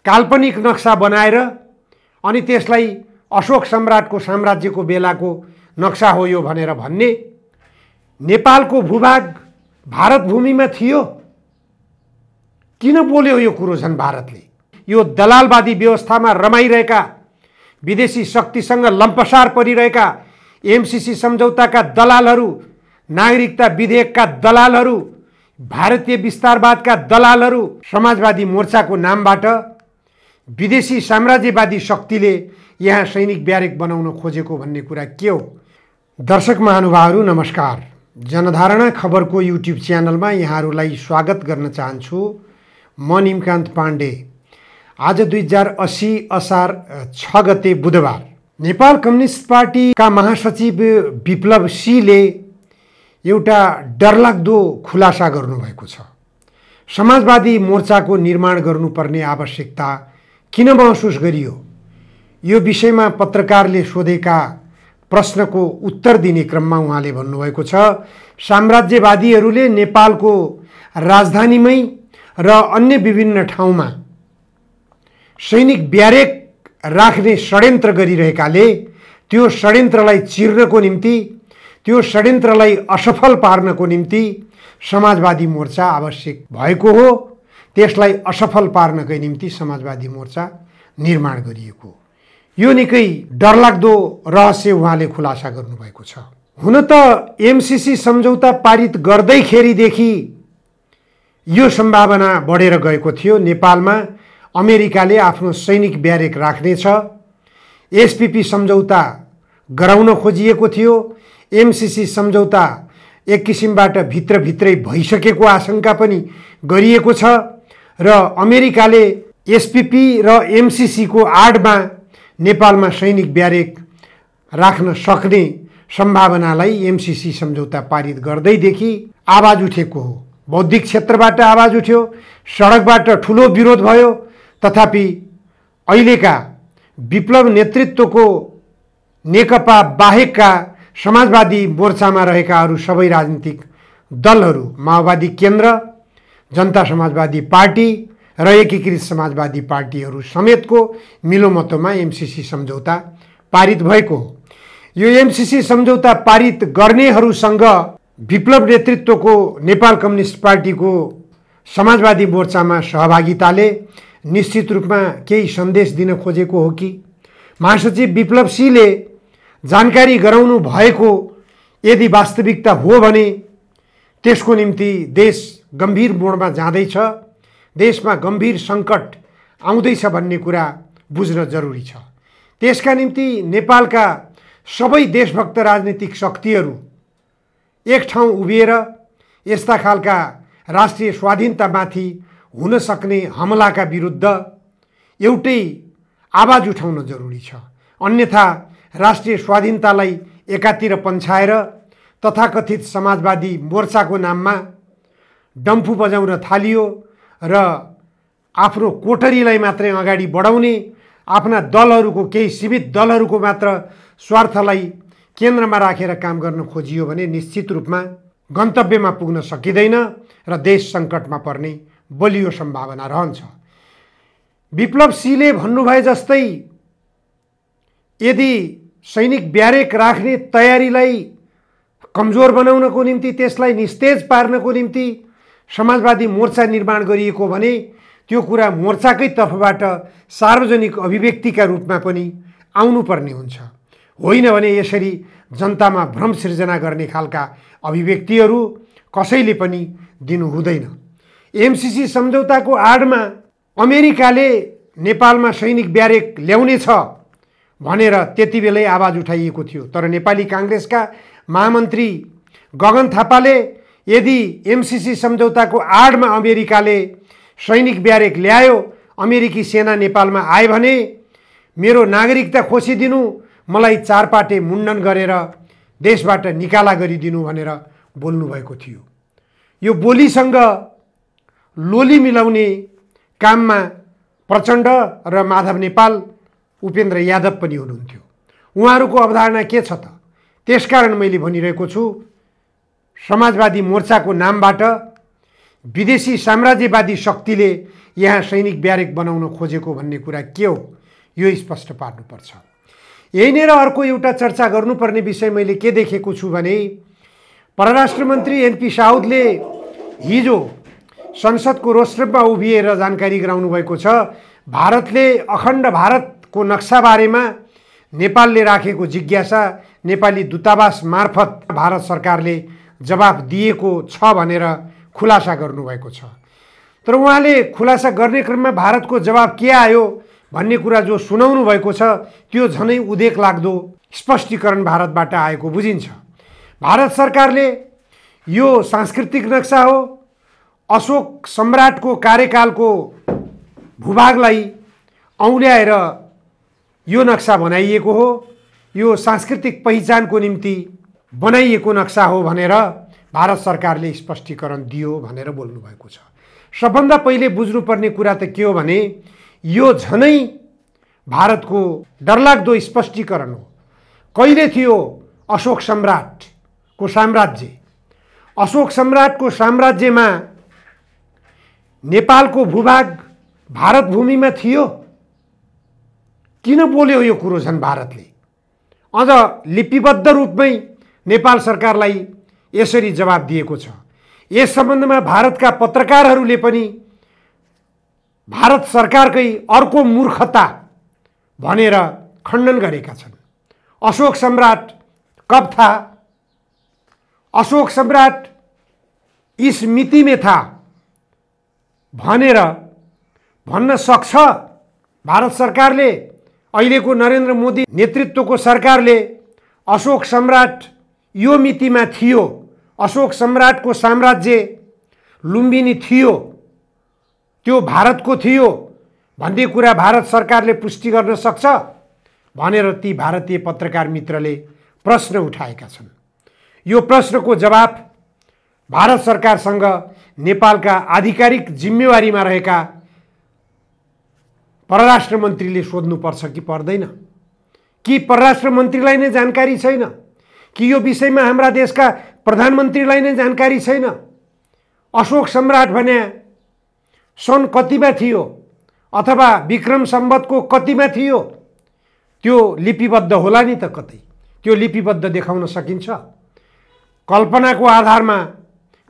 काल्पनिक नक्सा बनाएर अनि त्यसलाई अशोक सम्राटको साम्राज्यको बेलाको नक्सा हो यो भनेर भन्ने। नेपालको भूभाग भारत भूमिमा थियो, किन बोल्यो यो कुरो झन् भारतले? यो दलालवादी व्यवस्थामा रमाइरहेका, विदेशी शक्तिसँग लम्पसार परिरहेका एमसीसी सम्झौताका दलालहरू, नागरिकता विधेयकका दलालहरू, भारतीय विस्तारवादका दलालहरू समाजवादी मोर्चाको नामबाट विदेशी साम्राज्यवादी शक्तिले यहाँ सैनिक ब्यारेक बनाउन खोजेको भन्ने कुरा के हो? दर्शक महानुभावहरू नमस्कार। जनधारणा खबरको युट्युब च्यानलमा यहाँहरूलाई स्वागत गर्न चाहन्छु। म निमकान्त पाण्डे। आज 2080 असार 6 गते बुधबार नेपाल कम्युनिस्ट पार्टीका महासचिव विप्लव सिंहले एउटा डरलाग्दो खुलासा गर्नुभएको छ। समाजवादी मोर्चाको निर्माण गर्नुपर्ने आवश्यकता किन महसुस गरियो? यो विषयमा पत्रकारले सोधेका प्रश्नको उत्तर दिने क्रममा उहाँले भन्नुभएको छ, साम्राज्यवादीहरूले नेपालको राजधानीमै र अन्य विभिन्न ठाउँमा सैनिक ब्यारेक राख्ने षड्यन्त्र गरिरहेकाले त्यो षड्यन्त्रलाई चिर्नको निम्ति, त्यो षड्यन्त्रलाई असफल पार्नको निम्ति समाजवादी मोर्चा आवश्यक भएको हो। त्यसलाई असफल पार्नकै निम्ति समाजवादी मोर्चा निर्माण गरिएको। यो निकै डरलाग्दो रहस्य उहाँले खुलासा गर्नुभएको छ। हुन त एमसीसी सम्झौता पारित गर्दैखेरिदेखि यो सम्भावना बढेर गएको थियो, नेपालमा अमेरिकाले आफ्नो सैनिक ब्यारेक राख्नेछ। एसपीपी सम्झौता गराउन खोजिएको थियो। एमसीसी सम्झौता एक किसिमबाट भित्रभित्रै भइसकेको आशंका पनि गरिएको छ र अमेरिकाले एसपीपी र एमसीसी को आडमा नेपालमा सैनिक ब्यारेक राख्न सक्ने सम्भावनालाई एमसीसी सम्झौता पारित गर्दैदेखि आवाज उठेको हो। बौद्धिक क्षेत्रबाट आवाज उठ्यो, सडकबाट ठुलो विरोध भयो। तथापि अहिलेका विप्लव नेतृत्वको नेकपा बाहेकका समाजवादी मोर्चामा रहेका अरू सबै राजनीतिक दलहरू, माओवादी केन्द्र, जनता समाजवादी पार्टी र एकीकृत समाजवादी पार्टीहरू समेतको मिलोमतोमा एमसीसी सम्झौता पारित भएको हो। यो एमसीसी सम्झौता पारित गर्नेहरूसँग विप्लव नेतृत्वको नेपाल कम्युनिस्ट पार्टीको समाजवादी मोर्चामा सहभागिताले निश्चित रूपमा केही सन्देश दिन खोजेको हो कि? महासचिव विप्लव सिंहले जानकारी गराउनु भएको यदि वास्तविकता हो भने त्यसको निम्ति देश गम्भीर मोडमा जाँदैछ, देशमा गम्भीर सङ्कट आउँदैछ भन्ने कुरा बुझ्न जरुरी छ। त्यसका निम्ति नेपालका सबै देशभक्त राजनीतिक शक्तिहरू एक ठाउँ उभिएर यस्ता खालका राष्ट्रिय स्वाधीनतामाथि हुन सक्ने हमलाका विरुद्ध एउटै आवाज उठाउन जरुरी छ। अन्यथा राष्ट्रिय स्वाधीनतालाई एकातिर पन्छाएर तथाकथित समाजवादी मोर्चाको नाममा डम्फु बजाउन थालियो र आफ्नो कोठरीलाई मात्रै अगाडि बढाउने, आफ्ना दलहरूको, केही सीमित दलहरूको मात्र स्वार्थलाई केन्द्रमा राखेर काम गर्न खोजियो भने निश्चित रूपमा गन्तव्यमा पुग्न सकिँदैन र देश सङ्कटमा पर्ने बलियो सम्भावना रहन्छ। विप्लव सिंहले भन्नुभए जस्तै यदि सैनिक ब्यारेक राख्ने तयारीलाई कमजोर बनाउनको निम्ति, त्यसलाई निस्तेज पार्नको निम्ति समाजवादी मोर्चा निर्माण गरिएको भने त्यो कुरा मोर्चाकै तर्फबाट सार्वजनिक अभिव्यक्तिका रूपमा पनि आउनुपर्ने हुन्छ। होइन भने यसरी जनतामा भ्रम सिर्जना गर्ने खालका अभिव्यक्तिहरू कसैले पनि दिनु हुँदैन। एमसीसी सम्झौताको आडमा अमेरिकाले नेपालमा सैनिक ब्यारेक ल्याउनेछ भनेर त्यति बेलै आवाज उठाइएको थियो। तर नेपाली काङ्ग्रेसका महामन्त्री गगन थापाले यदि एमसीसी सम्झौताको आडमा अमेरिकाले सैनिक ब्यारेक ल्यायो, अमेरिकी सेना नेपालमा आए भने मेरो नागरिकता खोसिदिनु, मलाई चारपाटे मुण्डन गरेर देशबाट निकाला गरिदिनु भनेर बोल्नुभएको थियो। यो बोलीसँग लोली मिलाउने काममा प्रचण्ड र माधव नेपाल, उपेन्द्र यादव पनि हुनुहुन्थ्यो। उहाँहरूको अवधारणा के छ त? त्यसकारण मैले भनिरहेको छु, समाजवादी मोर्चाको नामबाट विदेशी साम्राज्यवादी शक्तिले यहाँ सैनिक ब्यारेक बनाउन खोजेको भन्ने कुरा के हो, यो स्पष्ट पार्नुपर्छ। यहीँनिर अर्को एउटा चर्चा गर्नुपर्ने विषय मैले के देखेको छु भने परराष्ट्र मन्त्री एनपी साउदले हिजो संसदको रोस्टरमा उभिएर जानकारी गराउनु भएको छ। भारतले अखण्ड भारतको नक्साबारेमा नेपालले राखेको जिज्ञासा नेपाली दूतावास मार्फत भारत सरकारले जवाफ दिएको छ भनेर खुलासा गर्नुभएको छ। तर उहाँले खुलासा गर्ने क्रममा भारतको जवाफ के आयो भन्ने कुरा जो सुनाउनु भएको छ त्यो झनै उदेक लाग्दो स्पष्टीकरण भारतबाट आएको बुझिन्छ। भारत सरकारले यो सांस्कृतिक नक्सा हो, अशोक सम्राटको कार्यकालको भूभागलाई औल्याएर यो नक्सा बनाइएको हो, यो सांस्कृतिक पहिचानको निम्ति बनाइएको नक्सा हो भनेर भारत सरकारले स्पष्टीकरण दियो भनेर बोल्नु भएको छ। सबभन्दा पहिले बुझ्नुपर्ने कुरा त के हो भने यो झनै भारतको डरलाग्दो स्पष्टीकरण हो। कहिले थियो अशोक सम्राटको साम्राज्य? अशोक सम्राटको साम्राज्यमा नेपालको भूभाग भारत भूमिमा थियो। किन बोल्यो यो कुरो झन् भारतले? अझ लिपिबद्ध रूपमै नेपाल सरकारलाई यसरी जवाब दिएको छ। यस सम्बन्धमा भारतका पत्रकारहरूले पनि भारत सरकारकै अर्को मूर्खता भनेर खण्डन गरेका छन्। अशोक सम्राट कब था? अशोक सम्राट इस मिति में था भनेर भन्न सक्छ भारत सरकारले? अहिलेको नरेन्द्र मोदी नेतृत्वको सरकारले अशोक सम्राट यो मितिमा थियो, अशोक सम्राटको साम्राज्य लुम्बिनी थियो, त्यो भारतको थियो भन्ने कुरा भारत सरकारले पुष्टि गर्न सक्छ भनेर ती भारतीय पत्रकार मित्रले प्रश्न उठाएका छन्। यो प्रश्नको जवाफ भारत सरकारसँग नेपालका आधिकारिक जिम्मेवारीमा रहेका परराष्ट्र मन्त्रीले सोध्नुपर्छ कि पर्दैन? कि परराष्ट्र मन्त्रीलाई नै जानकारी छैन? कि यो विषयमा हाम्रा देशका प्रधानमन्त्रीलाई नै जानकारी छैन? अशोक सम्राट भने सन् कतिमा थियो अथवा विक्रम सम्वतको कतिमा थियो? त्यो लिपिबद्ध होला नि त कतै? त्यो लिपिबद्ध देखाउन सकिन्छ? कल्पनाको आधारमा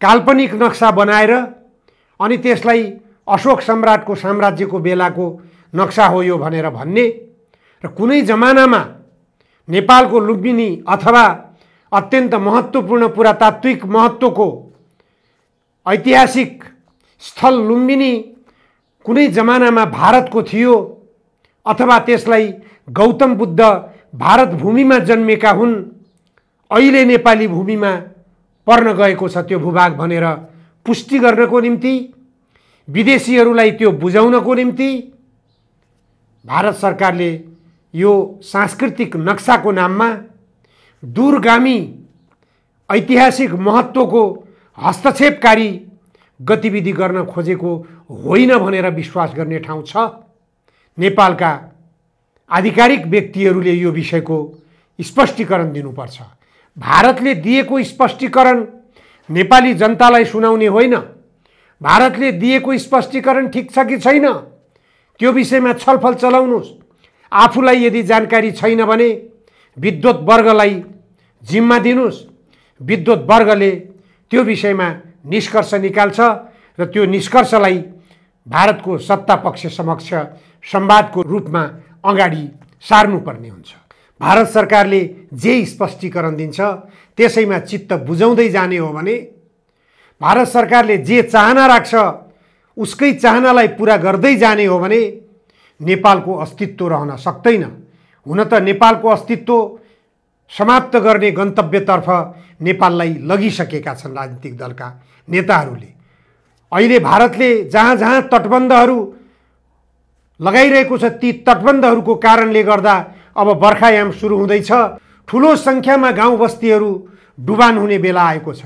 काल्पनिक नक्सा बनाएर अनि त्यसलाई अशोक सम्राटको साम्राज्यको बेलाको नक्सा हो यो भनेर भन्ने र कुनै जमानामा नेपालको लुम्बिनी अथवा अत्यन्त महत्त्वपूर्ण पुरातात्विक महत्त्वको ऐतिहासिक स्थल लुम्बिनी कुनै जमानामा भारतको थियो अथवा त्यसलाई गौतम बुद्ध भारत भूमिमा जन्मेका हुन्, अहिले नेपाली भूमिमा पर्न गएको छ त्यो भूभाग भनेर पुष्टि गर्नको निम्ति, विदेशीहरूलाई त्यो बुझाउनको निम्ति भारत सरकारले यो सांस्कृतिक नक्साको नाममा दूरगामी ऐतिहासिक महत्त्वको हस्तक्षेपकारी गतिविधि गर्न खोजेको होइन भनेर विश्वास गर्ने ठाउँ छ। नेपालका आधिकारिक व्यक्तिहरूले यो विषयको स्पष्टीकरण दिनुपर्छ। भारतले दिएको स्पष्टीकरण नेपाली जनतालाई सुनाउने होइन। भारतले दिएको स्पष्टीकरण ठिक छ कि छैन त्यो विषयमा छलफल चलाउनुहोस्। आफूलाई यदि जानकारी छैन भने विद्वत वर्गलाई जिम्मा दिनुहोस्। विद्वत वर्गले त्यो विषयमा निष्कर्ष निकाल्छ र त्यो निष्कर्षलाई भारतको सत्ता पक्ष समक्ष संवादको रूपमा अगाडि सार्नुपर्ने हुन्छ। भारत सरकारले जे स्पष्टीकरण दिन्छ त्यसैमा चित्त बुझाउँदै जाने हो भने, भारत सरकारले जे चाहना राख्छ उसकै चाहनालाई पूरा गर्दै जाने हो भने नेपालको अस्तित्व रहन सक्दैन। हुन त नेपालको अस्तित्व समाप्त गर्ने गन्तव्यतर्फ नेपाललाई लगिसकेका छन् राजनीतिक दलका नेताहरूले। अहिले भारतले जहाँ जहाँ तटबन्धहरू लगाइरहेको छ ती तटबन्धहरूको कारणले गर्दा अब बर्खायाम सुरु हुँदैछ। ठुलो सङ्ख्यामा गाउँ बस्तीहरू डुबान हुने बेला आएको छ।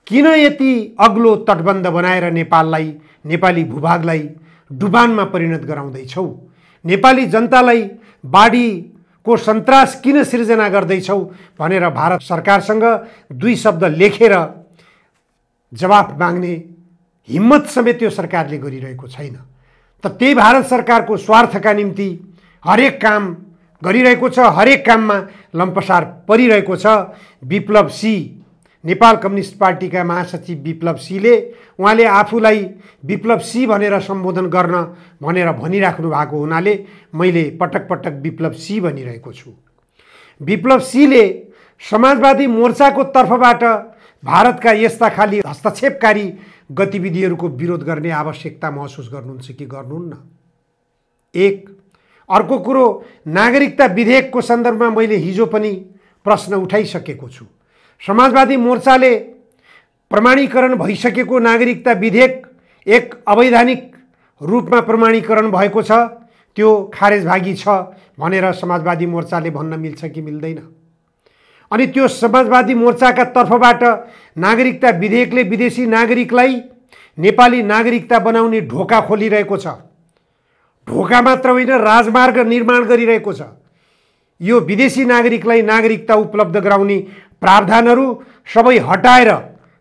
किन यति अग्लो तटबन्ध बनाएर नेपाललाई, नेपाली भूभागलाई डुबानमा परिणत गराउँदैछौ? नेपाली जनतालाई बाढीको सन्तास किन सिर्जना गर्दैछौ भनेर भारत सरकारसँग दुई शब्द लेखेर जवाफ माग्ने हिम्मत समेत यो सरकारले गरिरहेको छैन। त त्यही भारत सरकारको स्वार्थका निम्ति हरेक काम गरिरहेको छ, हरेक काममा लम्पसार परिरहेको छ। विप्लव सी, नेपाल कम्युनिस्ट पार्टीका महासचिव विप्लव सीले उहाँले आफूलाई विप्लव सी भनेर सम्बोधन गर्न भनेर भनिराख्नु भएको हुनाले मैले पटक पटक विप्लव सी भनिरहेको छु। विप्लव सीले समाजवादी मोर्चाको तर्फबाट भारतका यस्ता खाली हस्तक्षेपकारी गतिविधिहरूको विरोध गर्ने आवश्यकता महसुस गर्नुहुन्छ कि गर्नुहुन्न? एक। अर्को कुरो, नागरिकता विधेयकको सन्दर्भमा मैले हिजो पनि प्रश्न उठाइसकेको छु। समाजवादी मोर्चाले प्रमाणीकरण भइसकेको नागरिकता विधेयक एक अवैधानिक रूपमा प्रमाणीकरण भएको छ, त्यो खारेजभागी छ भनेर समाजवादी मोर्चाले भन्न मिल्छ कि मिल्दैन? अनि त्यो समाजवादी मोर्चाका तर्फबाट नागरिकता विधेयकले विदेशी नागरिकलाई नेपाली नागरिकता बनाउने ढोका खोलिरहेको छ। ढोका मात्र होइन, राजमार्ग निर्माण गरिरहेको छ। यो विदेशी नागरिकलाई नागरिकता उपलब्ध गराउने प्रावधानहरू सबै हटाएर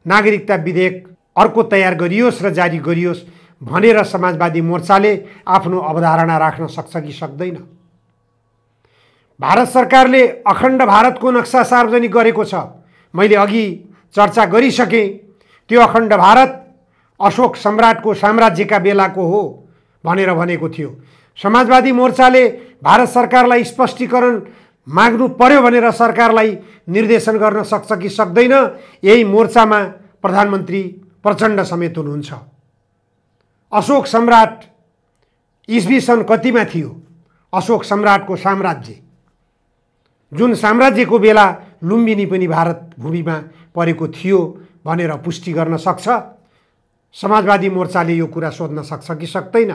नागरिकता विधेयक अर्को तयार गरियोस् र जारी गरियोस् भनेर समाजवादी मोर्चाले आफ्नो अवधारणा राख्न सक्छ कि सक्दैन? भारत सरकारले अखण्ड भारतको नक्सा सार्वजनिक गरेको छ। मैले अघि चर्चा गरिसकेँ, त्यो अखण्ड भारत अशोक सम्राटको साम्राज्यका बेलाको हो भनेर भनेको थियो। समाजवादी मोर्चाले भारत सरकारलाई स्पष्टीकरण माग्नु पर्यो भनेर सरकारलाई निर्देशन गर्न सक्छ कि सक्दैन? यही मोर्चामा प्रधानमन्त्री प्रचण्ड समेत हुनुहुन्छ। अशोक सम्राट इस्वी सन् कतिमा थियो? अशोक सम्राटको साम्राज्य, जुन साम्राज्यको बेला लुम्बिनी पनि भारत भूमिमा परेको थियो भनेर पुष्टि गर्न सक्छ? समाजवादी मोर्चाले यो कुरा सोध्न सक्छ कि सक्दैन?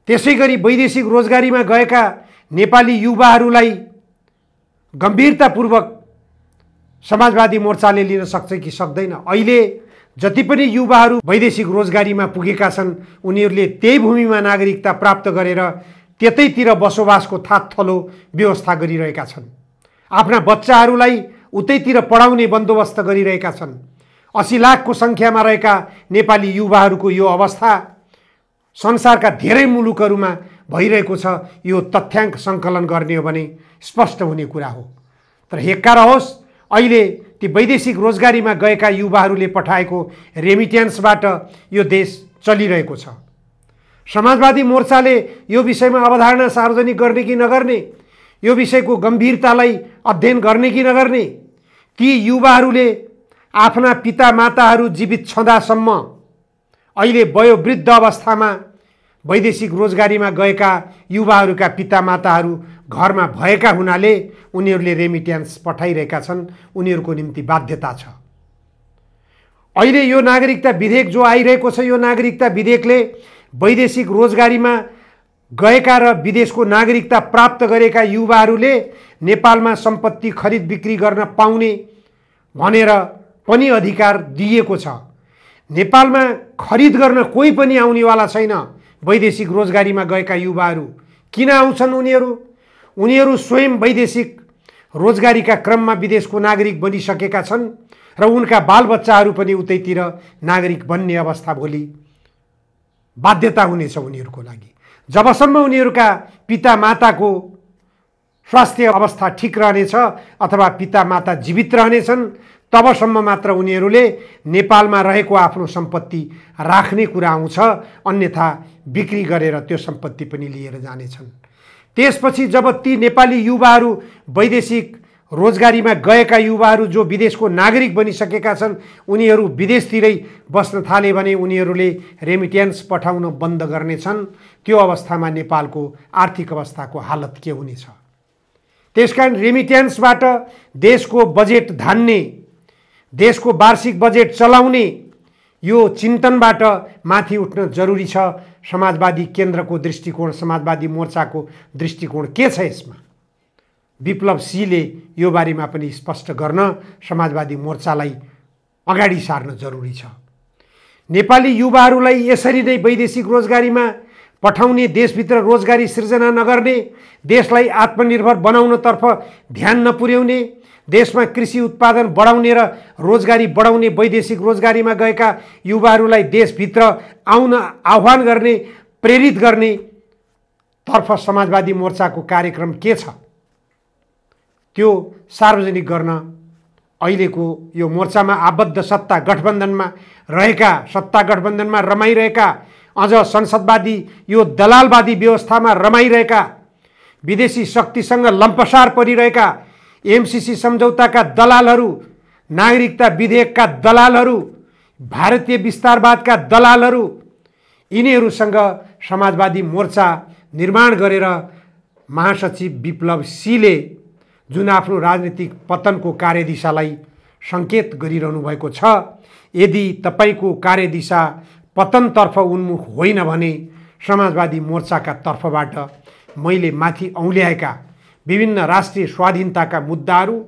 त्यसैगरी वैदेशिक रोजगारीमा गएका नेपाली युवाहरूलाई गम्भीरतापूर्वक समाजवादी मोर्चाले लिन सक्छ कि सक्दैन? अहिले जति पनि युवाहरू वैदेशिक रोजगारीमा पुगेका छन् उनीहरूले त्यही भूमिमा नागरिकता प्राप्त गरेर त्यतैतिर बसोबासको थातथलो व्यवस्था गरिरहेका छन्। आफ्ना बच्चाहरूलाई उतैतिर पढाउने बन्दोबस्त गरिरहेका छन्। 80 लाखको सङ्ख्यामा रहेका नेपाली युवाहरूको यो अवस्था संसारका धेरै मुलुकहरूमा भइरहेको छ। यो तथ्याङ्क सङ्कलन गर्ने हो भने स्पष्ट हुने कुरा हो। तर हेक्का रहोस्, अहिले ती वैदेशिक रोजगारीमा गएका युवाहरूले पठाएको रेमिट्यान्सबाट यो देश चलिरहेको छ। समाजवादी मोर्चाले यो विषयमा अवधारणा सार्वजनिक गर्ने कि नगर्ने, यो विषयको गम्भीरतालाई अध्ययन गर्ने कि नगर्ने, ती युवाहरूले आफ्ना पितामाताहरू जीवित छँदासम्म अहिले वयोवृद्ध अवस्थामा वैदेशिक रोजगारीमा गएका युवाहरूका पितामाताहरू घरमा भएका हुनाले उनीहरूले रेमिट्यान्स पठाइरहेका छन्। उनीहरूको निम्ति बाध्यता छ। अहिले यो नागरिकता विधेयक जो आइरहेको छ, यो नागरिकता विधेयकले वैदेशिक रोजगारीमा गएका र विदेशको नागरिकता प्राप्त गरेका युवाहरूले नेपालमा सम्पत्ति खरिद बिक्री गर्न पाउने भनेर पनि अधिकार दिएको छ। नेपालमा खरिद गर्न कोही पनि आउनेवाला छैन। वैदेशिक रोजगारीमा गएका युवाहरू किन आउँछन्? उनीहरू स्वयं वैदेशिक रोजगारीका क्रममा विदेशको नागरिक बनिसकेका छन् र उनका बालबच्चाहरू पनि उतैतिर नागरिक बन्ने अवस्था भोलि बाध्यता हुनेछ उनीहरूको लागि। जबसम्म उनीहरूका पितामाताको स्वास्थ्य अवस्था ठिक रहनेछ अथवा पितामाता जीवित रहनेछन् तबसम्म मात्र उनीहरूले नेपालमा रहेको आफ्नो सम्पत्ति राख्ने कुरा आउँछ। अन्यथा बिक्री गरेर त्यो सम्पत्ति पनि लिएर जानेछन्। त्यसपछि जब ती नेपाली युवाहरू वैदेशिक रोजगारीमा गएका युवाहरू जो विदेशको नागरिक बनिसकेका छन् उनीहरू विदेशतिरै बस्न थाले भने उनीहरूले रेमिट्यान्स पठाउन बन्द गर्नेछन्। त्यो अवस्थामा नेपालको आर्थिक अवस्थाको हालत के हुनेछ? त्यसकारण रेमिट्यान्सबाट देशको बजेट धान्ने, देशको वार्षिक बजेट चलाउने यो चिन्तनबाट माथि उठ्न जरुरी छ। समाजवादी केन्द्रको दृष्टिकोण, समाजवादी मोर्चाको दृष्टिकोण के छ यसमा? विप्लव सीले यो बारेमा पनि स्पष्ट गर्न समाजवादी मोर्चालाई अगाडि सार्न जरुरी छ। नेपाली युवाहरूलाई यसरी नै वैदेशिक रोजगारीमा पठाउने, देशभित्र रोजगारी सृजना नगर्ने, देशलाई आत्मनिर्भर बनाउनतर्फ ध्यान नपुर्याउने, देशमा कृषि उत्पादन बढाउने र रोजगारी बढाउने वैदेशिक रोजगारीमा गएका युवाहरूलाई देशभित्र आउन आह्वान गर्ने प्रेरित गर्ने तर्फ समाजवादी मोर्चाको कार्यक्रम के छ त्यो सार्वजनिक गर्न अहिलेको यो मोर्चामा आबद्ध सत्ता गठबन्धनमा रमाइरहेका अझ संसदवादी यो दलालवादी व्यवस्थामा रमाइरहेका विदेशी शक्तिसँग लम्पसार परिरहेका एमसीसी सम्झौताका दलालहरू, नागरिकता विधेयकका दलालहरू, भारतीय विस्तारवादका दलालहरू, यिनीहरूसँग समाजवादी मोर्चा निर्माण गरेर महासचिव विप्लव सीले जुन आफ्नो राजनीतिक पतनको कार्यदिशालाई सङ्केत गरिरहनु भएको छ, यदि तपाईको कार्यदिशा पतनतर्फ उन्मुख होइन भने समाजवादी मोर्चाका तर्फबाट मैले माथि औल्याएका विभिन्न राष्ट्रिय स्वाधीनताका मुद्दाहरू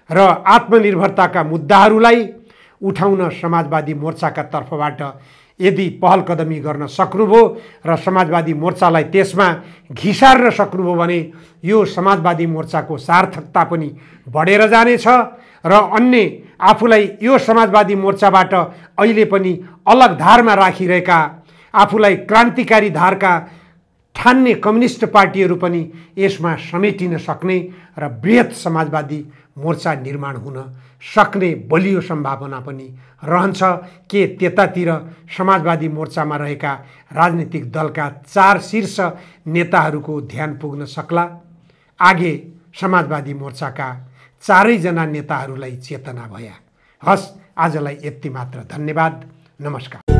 र आत्मनिर्भरताका मुद्दाहरूलाई उठाउन समाजवादी मोर्चाका तर्फबाट यदि पहल कदमी गर्न सक्नुभयो र समाजवादी मोर्चालाई त्यसमा घिसार्न सक्नुभयो भने यो समाजवादी मोर्चाको सार्थकता पनि बढेर जानेछ र अन्य आफूलाई यो समाजवादी मोर्चाबाट अहिले पनि अलग धारमा राखिरहेका, आफूलाई क्रान्तिकारी धारका ठान्ने कम्युनिस्ट पार्टीहरू पनि यसमा समेटिन सक्ने र बृहत समाजवादी मोर्चा निर्माण हुन सक्ने बलियो सम्भावना पनि रहन्छ। के त्यतातिर समाजवादी मोर्चामा रहेका राजनीतिक दलका 4 शीर्ष नेताहरूको ध्यान पुग्न सक्ला? आगे समाजवादी मोर्चाका 4 जना नेताहरूलाई चेतना भया। हस्, आजलाई यति मात्र। धन्यवाद, नमस्कार।